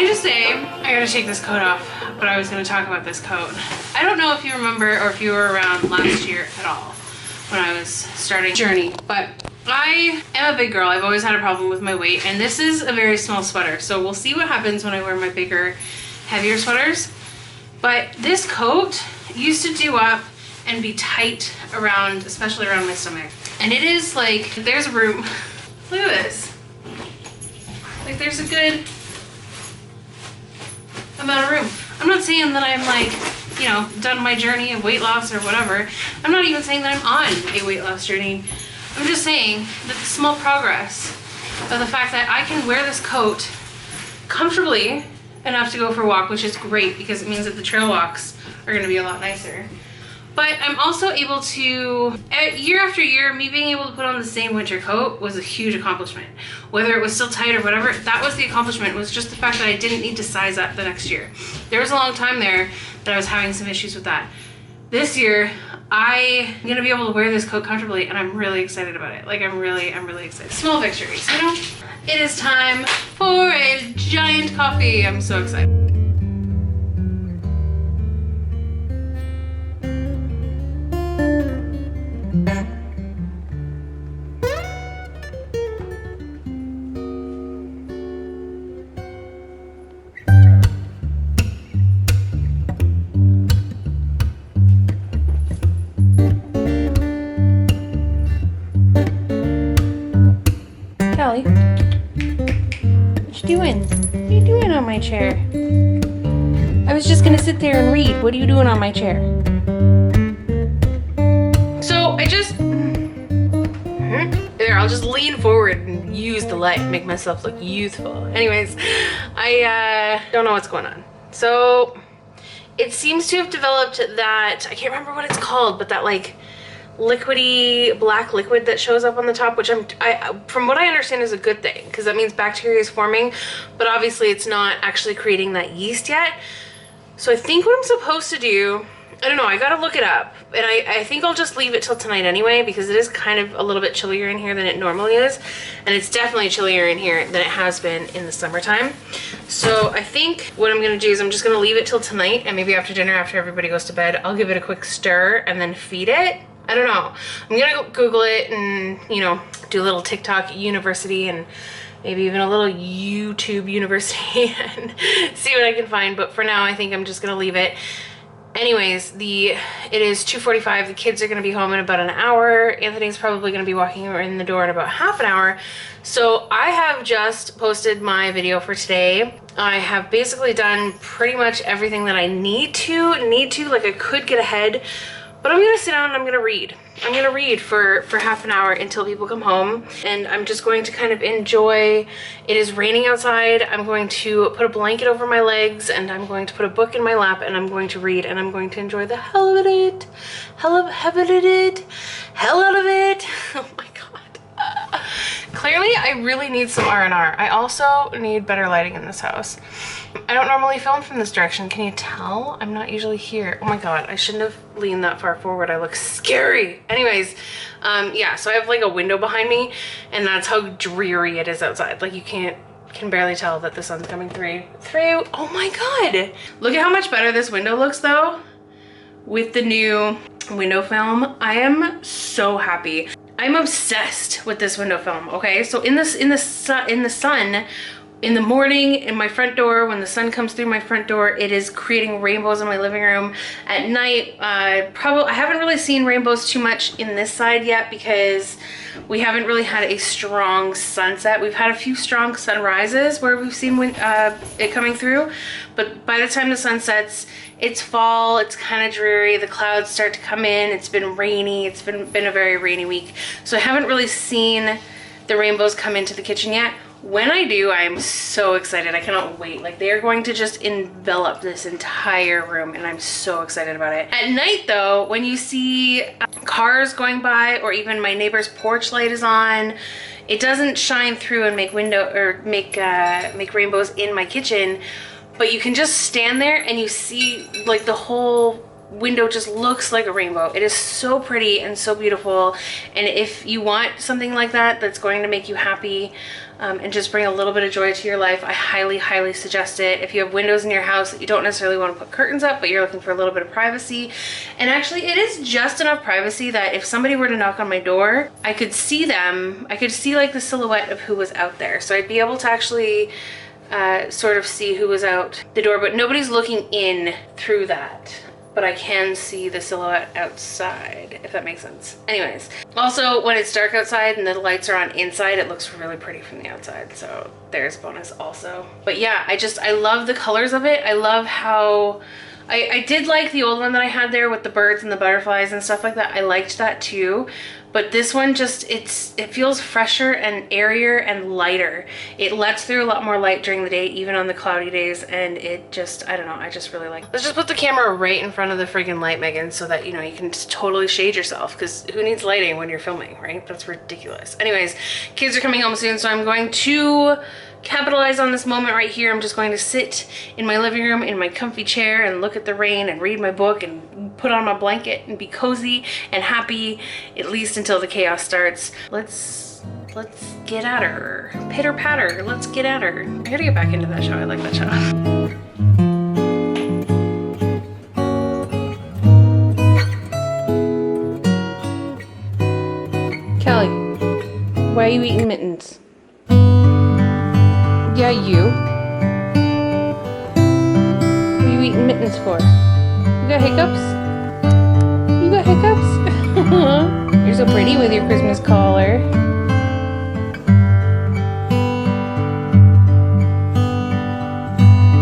I need to say, I gotta take this coat off, but I was gonna talk about this coat. I don't know if you remember or if you were around last year at all when I was starting journey, but I am a big girl. I've always had a problem with my weight, and this is a very small sweater. So we'll see what happens when I wear my bigger, heavier sweaters. But this coat used to do up and be tight around, especially around my stomach. And it is like, there's room. Look at this. Like there's a good amount of room. I'm not saying that I'm like, you know, done my journey of weight loss or whatever. I'm not even saying that I'm on a weight loss journey. I'm just saying that the small progress of the fact that I can wear this coat comfortably enough to go for a walk, which is great because it means that the trail walks are gonna be a lot nicer. But I'm also able to, year after year, me being able to put on the same winter coat was a huge accomplishment. Whether it was still tight or whatever, that was the accomplishment, was just the fact that I didn't need to size up the next year. There was a long time there that I was having some issues with that. This year, I'm gonna be able to wear this coat comfortably, and I'm really excited about it. Like I'm really excited. Small victories, you know? It is time for a giant coffee. I'm so excited. Callie, what you doing? What are you doing on my chair? I was just gonna sit there and read. What are you doing on my chair? So I just, there, I'll just lean forward and use the light, make myself look youthful. Anyways, I don't know what's going on. So it seems to have developed that, I can't remember what it's called, but that like liquidy black liquid that shows up on the top, which from what I understand is a good thing, because that means bacteria is forming, but obviously it's not actually creating that yeast yet. So I think what I'm supposed to do, I don't know, I gotta look it up, and I think I'll just leave it till tonight anyway, because it is kind of a little bit chillier in here than it normally is, and it's definitely chillier in here than it has been in the summertime. So I think what I'm gonna do is I'm just gonna leave it till tonight, and maybe after dinner, after everybody goes to bed, I'll give it a quick stir and then feed it. I don't know. I'm gonna go Google it and, you know, do a little TikTok university and maybe even a little YouTube university and see what I can find. But for now, I think I'm just gonna leave it. Anyways, it is 2:45. The kids are gonna be home in about an hour. Anthony's probably gonna be walking in the door in about half an hour. So I have just posted my video for today. I have basically done pretty much everything that I need to. Like I could get ahead, but I'm gonna sit down and I'm gonna read. I'm gonna read for half an hour until people come home, and I'm just going to kind of enjoy. It is raining outside. I'm going to put a blanket over my legs, and I'm going to put a book in my lap, and I'm going to read, and I'm going to enjoy the hell out of it. Hell out of it. Oh my God. Clearly, I really need some R&R. I also need better lighting in this house. I don't normally film from this direction. Can you tell? I'm not usually here. Oh my God, I shouldn't have leaned that far forward. I look scary. Anyways, yeah, so I have like a window behind me, and that's how dreary it is outside. Like you can barely tell that the sun's coming through. Oh my God. Look at how much better this window looks though with the new window film. I am so happy. I'm obsessed with this window film, okay? So in the sun, in the morning, in my front door, when the sun comes through my front door, it is creating rainbows in my living room. At night, I haven't really seen rainbows too much in this side yet because we haven't really had a strong sunset. We've had a few strong sunrises where we've seen it coming through, but by the time the sun sets, it's fall, it's kind of dreary, the clouds start to come in, it's been rainy, it's been a very rainy week. So I haven't really seen the rainbows come into the kitchen yet. When I do, I am so excited. I cannot wait. Like they are going to just envelop this entire room, and I'm so excited about it. At night though, when you see cars going by, or even my neighbor's porch light is on, it doesn't shine through and make rainbows in my kitchen, but you can just stand there and you see like the whole window just looks like a rainbow. It is so pretty and so beautiful. And if you want something like that that's going to make you happy and just bring a little bit of joy to your life, I highly, highly suggest it. If you have windows in your house that you don't necessarily want to put curtains up, but you're looking for a little bit of privacy. And actually it is just enough privacy that if somebody were to knock on my door, I could see them. I could see like the silhouette of who was out there. So I'd be able to actually sort of see who was out the door, but nobody's looking in through that. But I can see the silhouette outside, if that makes sense. Anyways, also when it's dark outside and the lights are on inside, it looks really pretty from the outside. So there's bonus also. But yeah, I love the colors of it. I love how, I did like the old one that I had there with the birds and the butterflies and stuff like that. I liked that too. But this one just, it feels fresher and airier and lighter. It lets through a lot more light during the day, even on the cloudy days. And it just, I don't know, I just really like it. Let's just put the camera right in front of the freaking light, Megan, so that, you know, you can just totally shade yourself, because who needs lighting when you're filming, right? That's ridiculous. Anyways, kids are coming home soon, so I'm going to capitalize on this moment right here. I'm just going to sit in my living room in my comfy chair and look at the rain and read my book and put on my blanket and be cozy and happy, at least until the chaos starts. Let's get at her. Pitter patter, let's get at her. I gotta get back into that show. I like that show. Kelly, why are you eating mittens? Yeah, you. What are you eating mittens for? You got hiccups? You got hiccups? You're so pretty with your Christmas collar.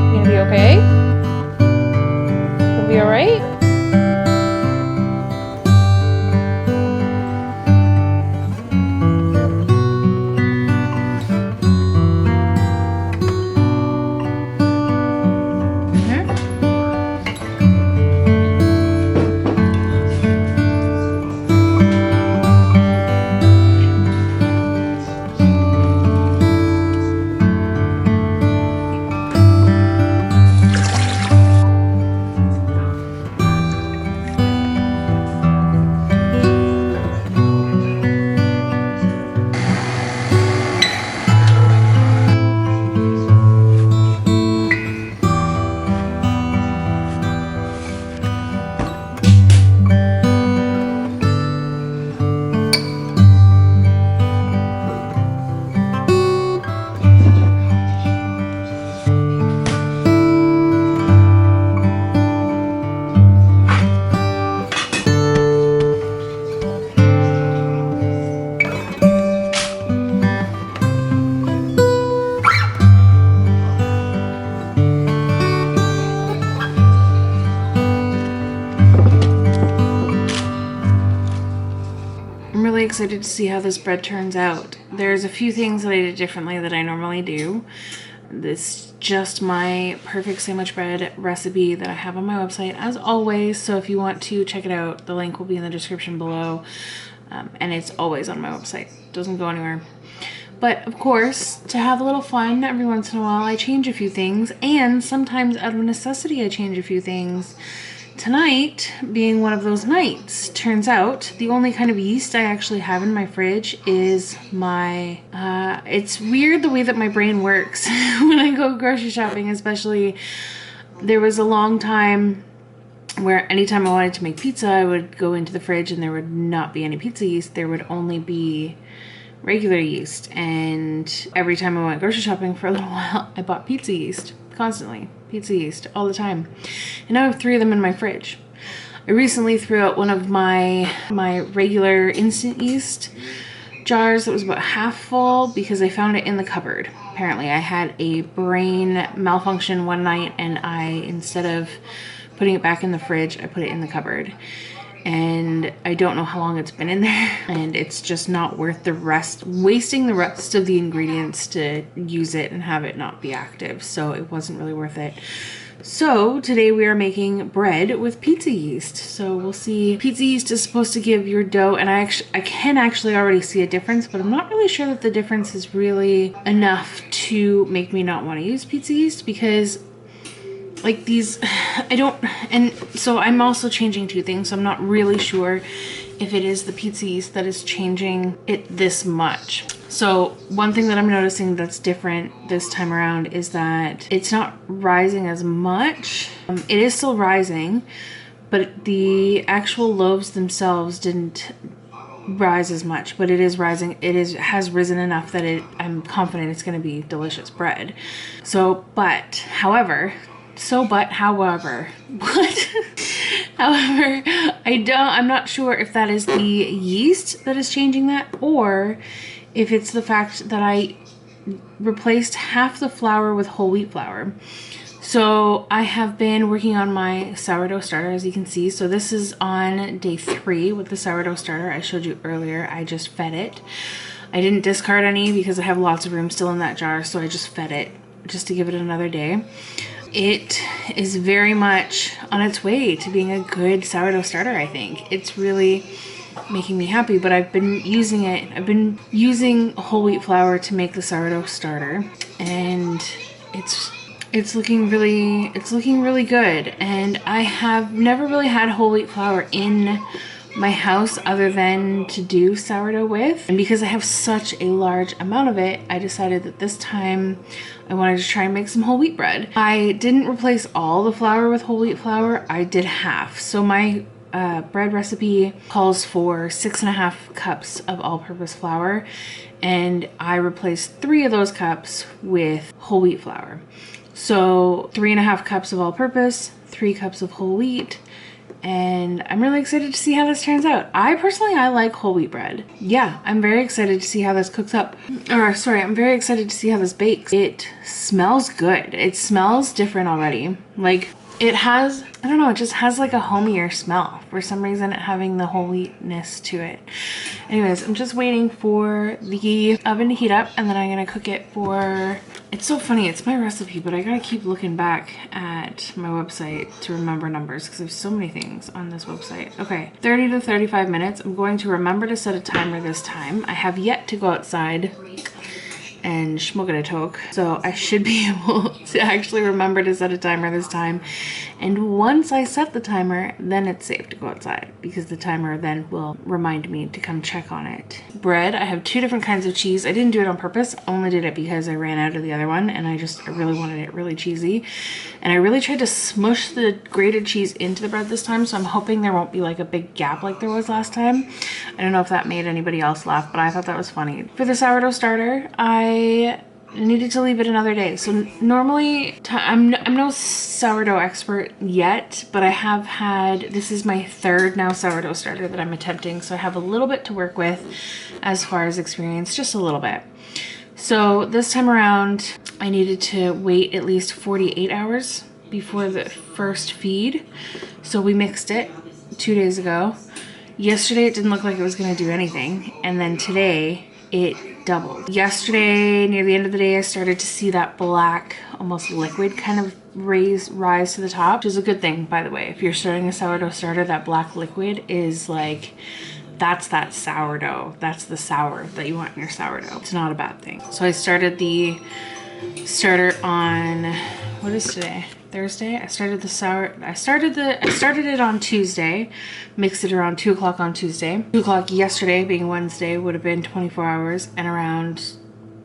You gonna be okay? You'll be alright? Excited to see how this bread turns out. There's a few things that I did differently that I normally do. This is just my perfect sandwich bread recipe that I have on my website as always, so if you want to check it out, the link will be in the description below, and it's always on my website. It doesn't go anywhere. But of course, to have a little fun every once in a while, I change a few things, and sometimes out of necessity I change a few things. Tonight, being one of those nights, turns out the only kind of yeast I actually have in my fridge is my, it's weird the way that my brain works when I go grocery shopping, especially. There was a long time where anytime I wanted to make pizza, I would go into the fridge and there would not be any pizza yeast. There would only be regular yeast. And every time I went grocery shopping for a little while, I bought pizza yeast constantly. Pizza yeast all the time. And now I have 3 of them in my fridge. I recently threw out one of my regular instant yeast jars that was about half full because I found it in the cupboard. Apparently I had a brain malfunction one night and instead of putting it back in the fridge, I put it in the cupboard. And I don't know how long it's been in there, and it's just not worth wasting the rest of the ingredients to use it and have it not be active, so it wasn't really worth it. So today we are making bread with pizza yeast. So we'll see. Pizza yeast is supposed to give your dough, and I can actually already see a difference, but I'm not really sure that the difference is really enough to make me not want to use pizza yeast, because like these, I don't, and so I'm also changing two things. So I'm not really sure if it is the pizza yeast that is changing it this much. So one thing that I'm noticing that's different this time around is that it's not rising as much. It is still rising, but the actual loaves themselves didn't rise as much, but it is rising. Has risen enough that I'm confident it's going to be delicious bread. However, what? However, I'm not sure if that is the yeast that is changing that, or if it's the fact that I replaced half the flour with whole wheat flour. So I have been working on my sourdough starter, as you can see. So this is on day 3 with the sourdough starter I showed you earlier. I just fed it. I didn't discard any because I have lots of room still in that jar, so I just fed it just to give it another day. It is very much on its way to being a good sourdough starter, I think. It's really making me happy, but I've been using it. I've been using whole wheat flour to make the sourdough starter, and it's looking really good. And I have never really had whole wheat flour in my house other than to do sourdough with. And because I have such a large amount of it, I decided that this time I wanted to try and make some whole wheat bread. I didn't replace all the flour with whole wheat flour. I did half. So my bread recipe calls for 6.5 cups of all-purpose flour, and I replaced 3 of those cups with whole wheat flour. So 3.5 cups of all-purpose, 3 cups of whole wheat, and I'm really excited to see how this turns out. I like whole wheat bread. Yeah, I'm very excited to see how this cooks up. I'm very excited to see how this bakes. It smells good. It smells different already. Like, it has, I don't know, it just has like a homier smell. For some reason, having the whole wheatness to it. Anyways, I'm just waiting for the oven to heat up, and then I'm gonna cook it for, it's so funny, it's my recipe, but I gotta keep looking back at my website to remember numbers because there's so many things on this website. Okay, 30 to 35 minutes. I'm going to remember to set a timer this time. I have yet to go outside and schmuggle, so I should be able to actually remember to set a timer this time. And once I set the timer, then it's safe to go outside because the timer then will remind me to come check on it. Bread, I have 2 different kinds of cheese. I didn't do it on purpose, only did it because I ran out of the other one, and I really wanted it really cheesy. And I really tried to smush the grated cheese into the bread this time, so I'm hoping there won't be like a big gap like there was last time. I don't know if that made anybody else laugh, but I thought that was funny. For the sourdough starter, I needed to leave it another day. So normally, I'm no sourdough expert yet, but I have had, this is my 3rd now sourdough starter that I'm attempting, so I have a little bit to work with as far as experience, just a little bit. So this time around, I needed to wait at least 48 hours before the first feed. So we mixed it 2 days ago. Yesterday it didn't look like it was going to do anything, and then today it doubled. Yesterday, near the end of the day, I started to see that black, almost liquid kind of rise to the top, which is a good thing, by the way. If you're starting a sourdough starter, that black liquid is like, that's that sourdough. That's the sour that you want in your sourdough. It's not a bad thing. So I started the starter on, what is today? Thursday. I started it on Tuesday, mixed it around 2 o'clock on Tuesday. 2 o'clock yesterday, being Wednesday, would have been 24 hours, and around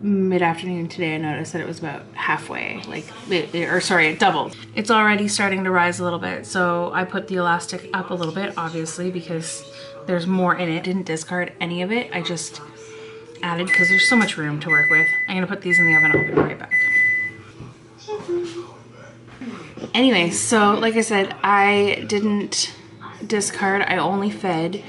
mid-afternoon today I noticed that it was about halfway, it doubled. It's already starting to rise a little bit, so I put the elastic up a little bit, obviously, because there's more in it. Didn't discard any of it. I just added because there's so much room to work with. I'm gonna put these in the oven. I'll be right back. Anyway, so like I said, I didn't discard, I only fed,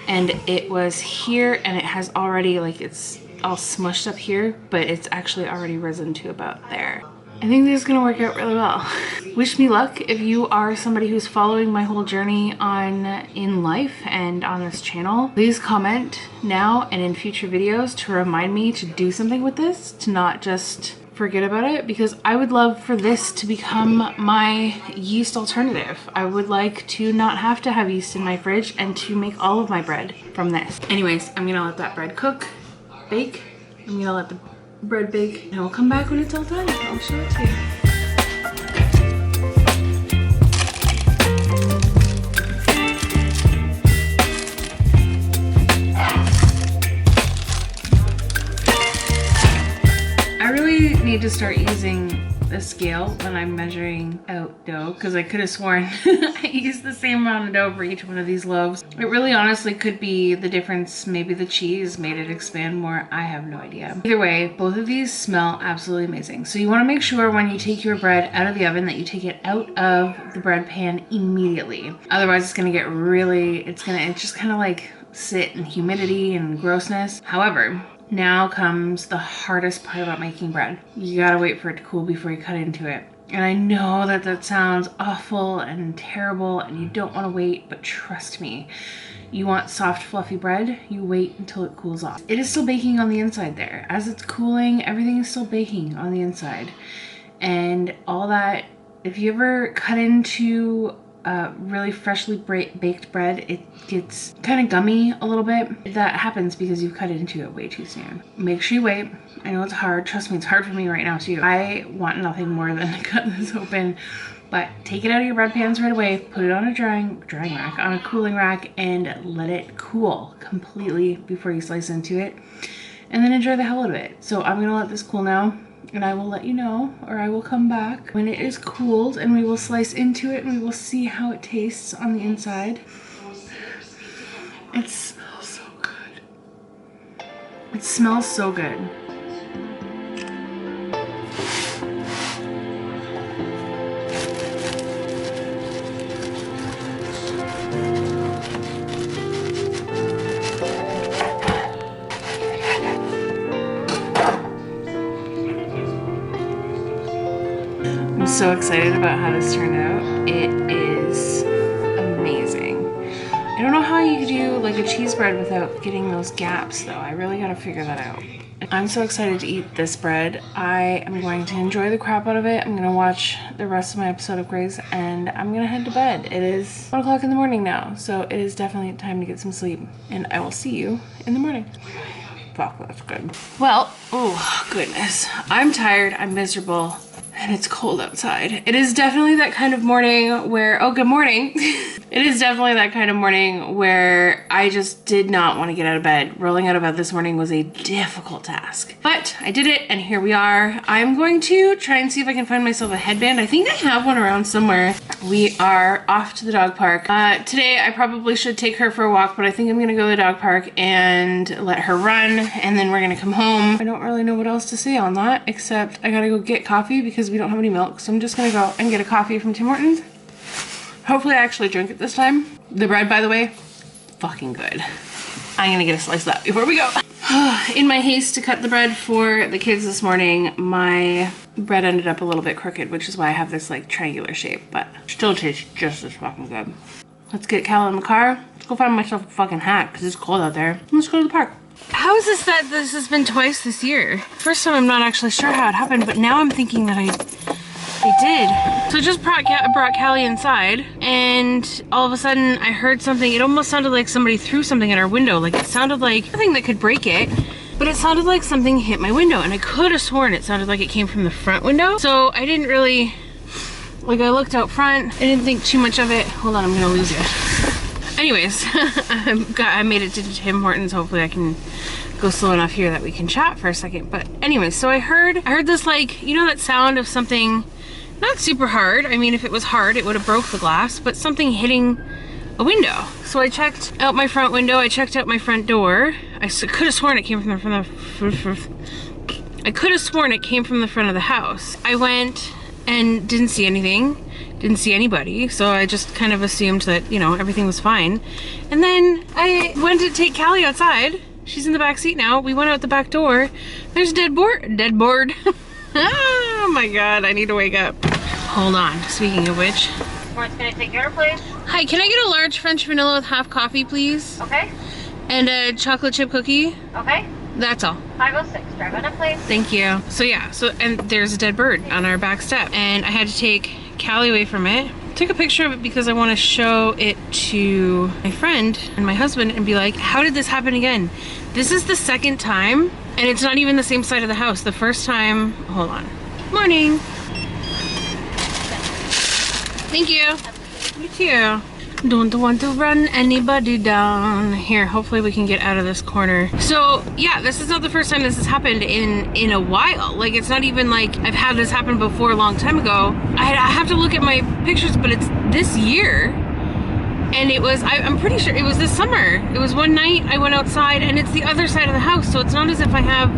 and it was here, and it has already, like, it's all smushed up here, but it's actually already risen to about there. I think this is gonna work out really well. Wish me luck if you are somebody who's following my whole journey in life and on this channel. Please comment now and in future videos to remind me to do something with this, to not just forget about it, because I would love for this to become my yeast alternative. I would like to not have to have yeast in my fridge and to make all of my bread from this. Anyways, I'm gonna let that bread bake. I'm gonna let the bread bake, and we'll come back when it's all done. I'll show it to you. need to start using a scale when I'm measuring out dough, because I could have sworn I used the same amount of dough for each one of these loaves. It really honestly could be the difference. Maybe the cheese made it expand more. I have no idea. Either way, both of these smell absolutely amazing. So you want to make sure when you take your bread out of the oven that you take it out of the bread pan immediately. Otherwise it's going to get really, it's just kind of like sit in humidity and grossness. However, now comes the hardest part about making bread. You gotta wait for it to cool before you cut into it. And I know that that sounds awful and terrible and you don't want to wait, but trust me, you want soft fluffy bread, you wait until it cools off. It is still baking on the inside there. As it's cooling, everything is still baking on the inside. And all that, if you ever cut into really freshly baked bread, it gets kind of gummy a little bit. That happens because you've cut into it way too soon. Make sure you wait. I know it's hard. Trust me, it's hard for me right now too. I want nothing more than to cut this open, but take it out of your bread pans right away, put it on a drying rack, on a cooling rack, and let it cool completely before you slice into it, and then enjoy the hell out of it. So I'm gonna let this cool now, and I will let you know, or I will come back when it is cooled and we will slice into it and we will see how it tastes on the inside. It smells so good. It smells so good. I'm so excited about how this turned out. It is amazing. I don't know how you could do like a cheese bread without getting those gaps though. I really gotta figure that out. I'm so excited to eat this bread. I am going to enjoy the crap out of it. I'm gonna watch the rest of my episode of Grace and I'm gonna head to bed. It is 1 o'clock in the morning now, so it is definitely time to get some sleep, and I will see you in the morning. Fuck, that's good. Well, oh goodness. I'm tired, I'm miserable, and it's cold outside. It is definitely that kind of morning where, oh, good morning. It is definitely that kind of morning where I just did not want to get out of bed. Rolling out of bed this morning was a difficult task, but I did it and here we are. I'm going to try and see if I can find myself a headband. I think I have one around somewhere. We are off to the dog park. Today I probably should take her for a walk, but I think I'm gonna go to the dog park and let her run, and then we're gonna come home. I don't really know what else to say on that, except I gotta go get coffee because we don't have any milk, so I'm just gonna go and get a coffee from Tim Hortons. Hopefully I actually drink it this time. The bread, by the way, fucking good. I'm gonna get a slice of that before we go. In my haste to cut the bread for the kids this morning, my bread ended up a little bit crooked, which is why I have this like triangular shape, but still tastes just as fucking good. Let's get Cal in the car. Let's go find myself a fucking hat because it's cold out there. Let's go to the park. How is this that this has been twice this year? First time I'm not actually sure how it happened, but now I'm thinking that I did. So I just brought Callie inside, and all of a sudden I heard something. It almost sounded like somebody threw something at our window. Like it sounded like nothing that could break it, but it sounded like something hit my window, and I could have sworn it sounded like it came from the front window. So I didn't really, like I looked out front, I didn't think too much of it. Hold on, I'm gonna lose you. Anyways, I made it to Tim Hortons. Hopefully I can go slow enough here that we can chat for a second. But anyways, so I heard this, like, you know that sound of something not super hard. I mean, if it was hard, it would have broke the glass, but something hitting a window. So I checked out my front window. I checked out my front door. I could have sworn it came from the front of the house. I went and didn't see anything. Didn't see anybody, so I just kind of assumed that, you know, everything was fine. And then I went to take Callie outside. She's in the back seat now. We went out the back door. There's a dead board. Oh my god, I need to wake up. Hold on, speaking of which. What's gonna take your place? Hi, can I get a large French vanilla with half coffee, please? Okay. And a chocolate chip cookie? Okay. That's all. 506, drive on up, please. Thank you. So yeah, and there's a dead bird on our back step, and I had to take Callie away from it. Took a picture of it because I want to show it to my friend and my husband and be like, how did this happen again? This is the second time, and it's not even the same side of the house. The first time, hold on. Morning. Thank you. You too. Don't want to run anybody down. Here, hopefully we can get out of this corner. So yeah, this is not the first time this has happened in a while. Like, it's not even like I've had this happen before a long time ago. I have to look at my pictures, but it's this year. And it was, I'm pretty sure it was this summer. It was one night I went outside, and it's the other side of the house. So it's not as if I have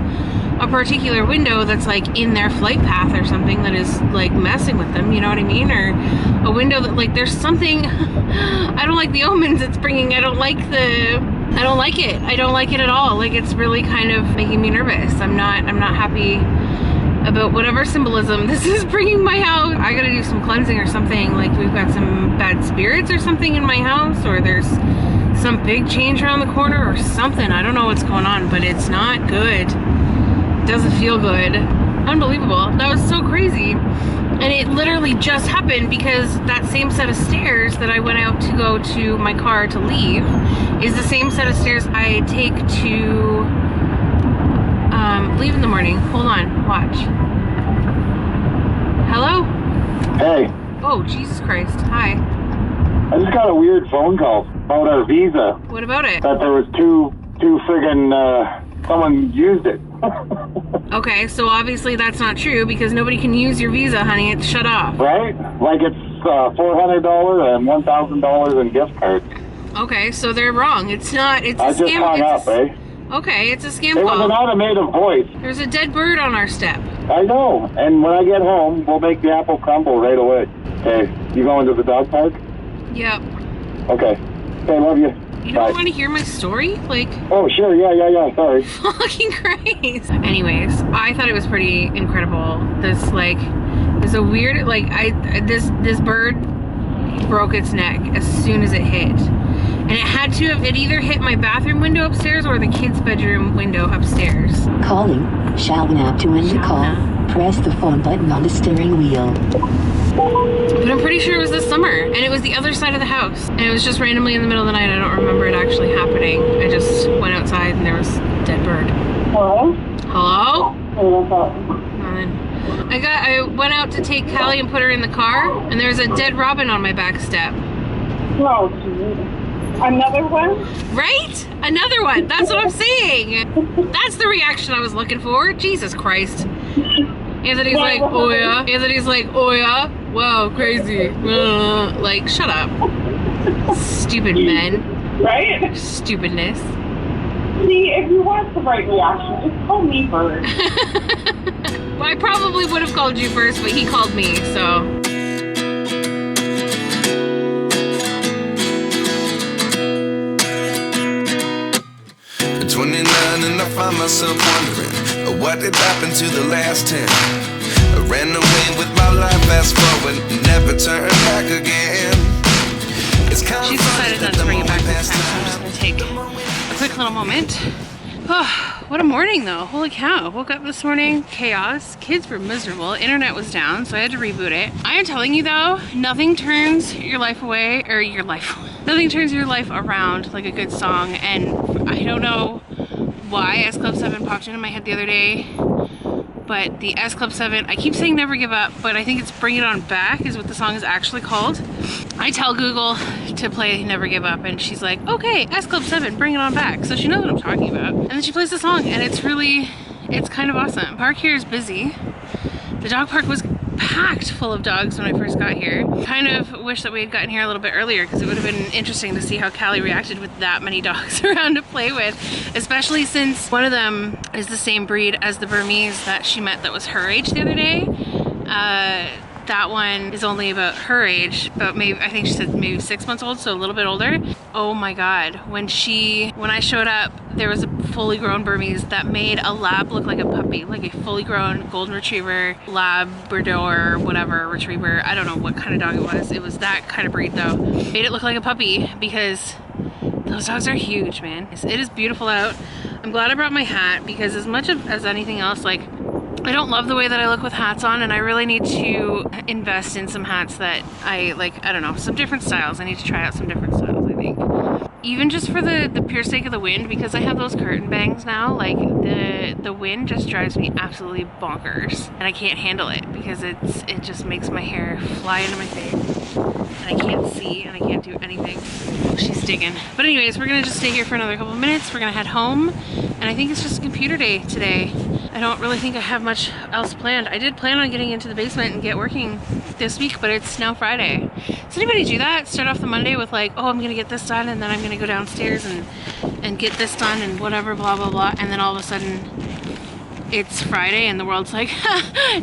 a particular window that's like in their flight path or something that is like messing with them, you know what I mean? Or a window that, like, there's something, I don't like the omens it's bringing. I don't like it. I don't like it at all. Like, it's really kind of making me nervous. I'm not happy about whatever symbolism this is bringing my house. I gotta do some cleansing or something. Like, we've got some bad spirits or something in my house, or there's some big change around the corner or something. I don't know what's going on, but it's not good. Doesn't feel good. Unbelievable. That was so crazy. And it literally just happened because that same set of stairs that I went out to go to my car to leave is the same set of stairs I take to leave in the morning. Hold on, watch. Hello? Hey. Oh, Jesus Christ. Hi. I just got a weird phone call about our visa. What about it? That there was two friggin', someone used it. Okay, so obviously that's not true because nobody can use your visa, honey. It's shut off. Right? Like, it's $400 and $1,000 in gift cards. Okay, so they're wrong. It's not, it's a scam. I just hung up, eh? Okay, it's a scam It call. was an automated voice. There's a dead bird on our step. I know. And when I get home, we'll make the apple crumble right away. Okay. You going to the dog park? Yep. Okay. Okay, love you. You don't want to hear my story? Like... Oh, sure. Yeah. Sorry. Fucking Christ. Anyways, I thought it was pretty incredible. This, like, there's a weird, like, this bird broke its neck as soon as it hit. And it had to have, it either hit my bathroom window upstairs or the kids' bedroom window upstairs. Calling. Shall now to end the call. Press the phone button on the steering wheel. But I'm pretty sure it was this summer, and it was the other side of the house. And it was just randomly in the middle of the night. I don't remember it actually happening. I just went outside and there was a dead bird. Hello? Hello? Hey, what's up? Nothing. I went out to take Callie and put her in the car, and there was a dead robin on my back step. Oh, geez. Another one? Right? Another one. That's what I'm saying. That's the reaction I was looking for. Jesus Christ. Anthony's like, oh yeah. Anthony's like, oh yeah. Wow, crazy. Like, shut up. Stupid men. Right? Stupidness. See, if you want the right reaction, just call me first. Well, I probably would have called you first, but he called me, so. At 29 and I find myself wondering what did happen to the last 10. I ran away with my life, fast forward, never turn back again. It's kind She's decided not to bring it back this time, so I'm just gonna take a quick little moment. Oh, what a morning though. Holy cow. Woke up this morning, chaos. Kids were miserable. Internet was down, so I had to reboot it. I am telling you though, nothing turns your life away, or your life, nothing turns your life around like a good song. And I don't know why S Club 7 popped into my head the other day, but the S Club 7, I keep saying Never Give Up, but I think it's Bring It On Back is what the song is actually called. I tell Google to play Never Give Up, and she's like, okay, S Club 7, Bring It On Back. So she knows what I'm talking about. And then she plays the song, and it's kind of awesome. Park here is busy. The dog park was packed full of dogs when I first got here. Kind of wish that we had gotten here a little bit earlier because it would have been interesting to see how Callie reacted with that many dogs around to play with, especially since one of them is the same breed as the Burmese that she met that was her age the other day. That one is only about her age, but maybe, I think she said maybe 6 months old, so a little bit older. Oh my God, when I showed up, there was a fully grown Burmese that made a lab look like a puppy, like a fully grown golden retriever, Labrador, whatever, retriever. I don't know what kind of dog it was. It was that kind of breed though. Made it look like a puppy because those dogs are huge, man. It is beautiful out. I'm glad I brought my hat because as much as anything else, like, I don't love the way that I look with hats on, and I really need to invest in some hats that I like, I don't know, some different styles. I need to try out some different styles, I think. Even just for the pure sake of the wind, because I have those curtain bangs now, like the wind just drives me absolutely bonkers. And I can't handle it because it just makes my hair fly into my face. and I can't see and I can't do anything. She's digging. But anyways, we're gonna just stay here for another couple of minutes. We're gonna head home, and I think it's just a computer day today. I don't really think I have much else planned. I did plan on getting into the basement and get working this week, but it's now Friday. Does anybody do that? Start off the Monday with like, oh, I'm gonna get this done, and then I'm gonna go downstairs and get this done and whatever, blah, blah, blah, and then all of a sudden it's Friday and the world's like,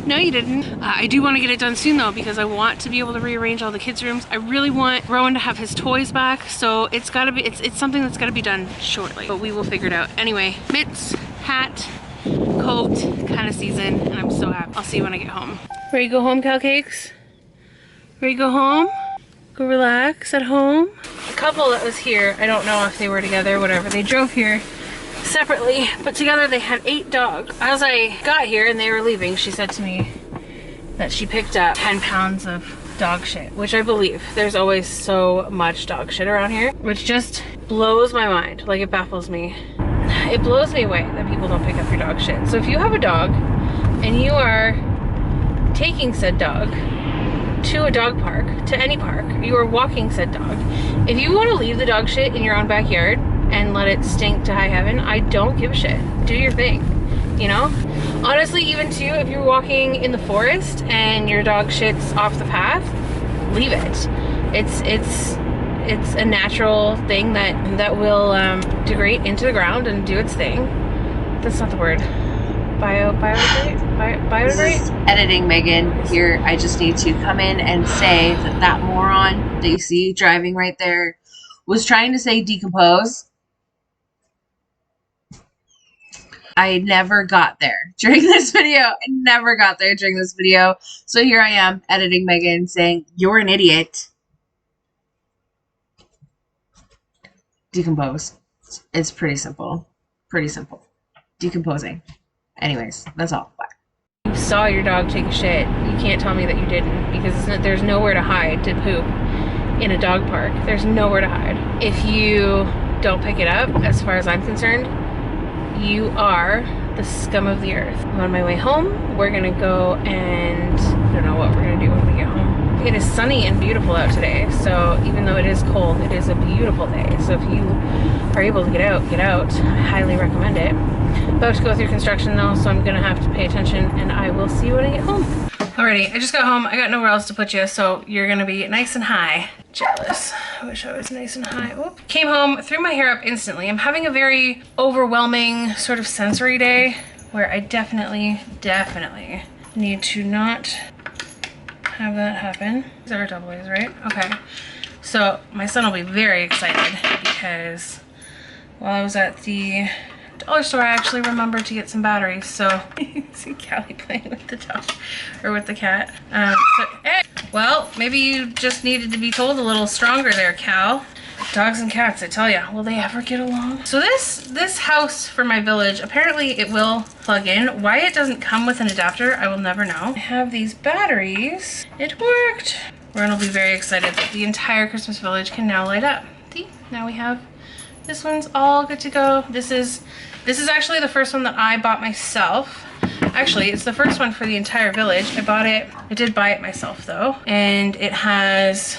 no you didn't. I do want to get it done soon though, because I want to be able to rearrange all the kids' rooms. I really want Rowan to have his toys back, so it's gotta be, it's something that's gotta be done shortly, but we will figure it out. Anyway, mitts, hat, coat kind of season, and I'm so happy. I'll see you when I get home. Ready to go home, cow cakes? Ready to go home? Go relax at home? The couple that was here, I don't know if they were together, whatever, they drove here separately, but together they had 8 dogs. As I got here and they were leaving, she said to me that she picked up 10 pounds of dog shit, which I believe. There's always so much dog shit around here, which just blows my mind. Like, it baffles me. It blows me away that people don't pick up your dog shit. So if you have a dog and you are taking said dog to a dog park, to any park, you are walking said dog, if you want to leave the dog shit in your own backyard and let it stink to high heaven, I don't give a shit. Do your thing, you know? Honestly, even too, if you're walking in the forest and your dog shits off the path, leave it. It's a natural thing that will degrade into the ground and do its thing. That's not the word. Biodegrade? Editing Megan here. I just need to come in and say that moron that you see driving right there was trying to say decompose. I never got there during this video. I never got there during this video. So here I am editing Megan saying, you're an idiot. Decompose. It's pretty simple. Pretty simple. Decomposing. Anyways, that's all. Bye. You saw your dog take a shit. You can't tell me that you didn't, because there's nowhere to hide to poop in a dog park. There's nowhere to hide. If you don't pick it up, as far as I'm concerned, you are the scum of the earth. I'm on my way home. We're gonna go and I don't know what we're gonna do when we get home. It is sunny and beautiful out today, so even though it is cold, it is a beautiful day. So if you are able to get out, get out. I highly recommend it. About to go through construction though, so I'm gonna have to pay attention, and I will see you when I get home. Alrighty, I just got home. I got nowhere else to put you, so you're gonna be nice and high. Jealous. I wish I was nice and high. Oop. Came home, threw my hair up instantly. I'm having a very overwhelming sort of sensory day where I definitely need to not have that happen. These are double A's, right? Okay. So my son will be very excited because while I was at the dollar store, I actually remembered to get some batteries. So you see Callie playing with the dog or with the cat. Well, maybe you just needed to be told a little stronger there, Cal. Dogs and cats, I tell ya, will they ever get along? So this house for my village, apparently it will plug in. Why it doesn't come with an adapter, I will never know. I have these batteries. It worked. Ron will be very excited that the entire Christmas village can now light up. See, now we have, this one's all good to go. This is actually the first one that I bought myself. Actually, it's the first one for the entire village. I did buy it myself though. And it has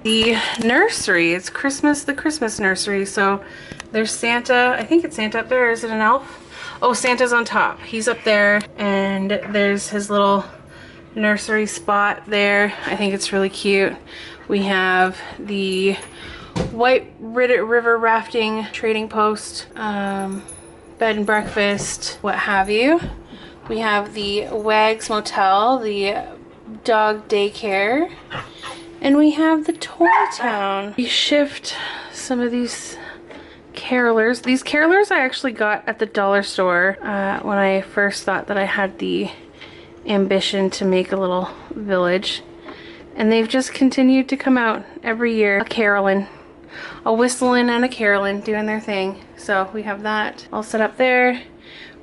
the nursery. It's the Christmas nursery. So there's Santa. I think it's Santa up there. Is it an elf? Oh, Santa's on top. He's up there. And there's his little nursery spot there. I think it's really cute. We have the White River Rafting Trading Post, bed and breakfast, what have you. We have the Wags Motel, the dog daycare, and we have the Toy Town. We shift some of these carolers. These carolers I actually got at the dollar store when I first thought that I had the ambition to make a little village, and they've just continued to come out every year. A carolin, a whistling and a carolin doing their thing. So we have that all set up there.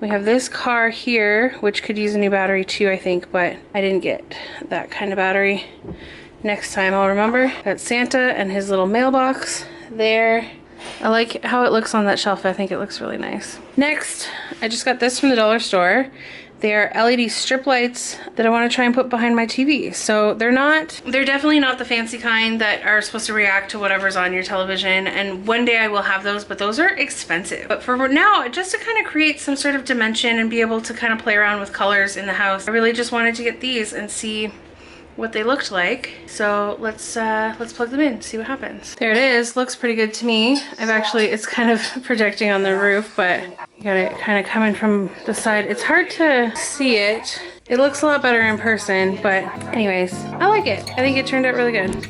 We have this car here, which could use a new battery too, I think, but I didn't get that kind of battery. Next time I'll remember. Got Santa and his little mailbox there. I like how it looks on that shelf. I think it looks really nice. Next, I just got this from the dollar store. They are LED strip lights that I want to try and put behind my TV. So they're definitely not the fancy kind that are supposed to react to whatever's on your television. And one day I will have those, but those are expensive. But for now, just to kind of create some sort of dimension and be able to kind of play around with colors in the house, I really just wanted to get these and see what they looked like. So let's plug them in, see what happens. There it is, looks pretty good to me. It's kind of projecting on the roof, but you got it kind of coming from the side. It's hard to see it. It looks a lot better in person, but anyways, I like it. I think it turned out really good.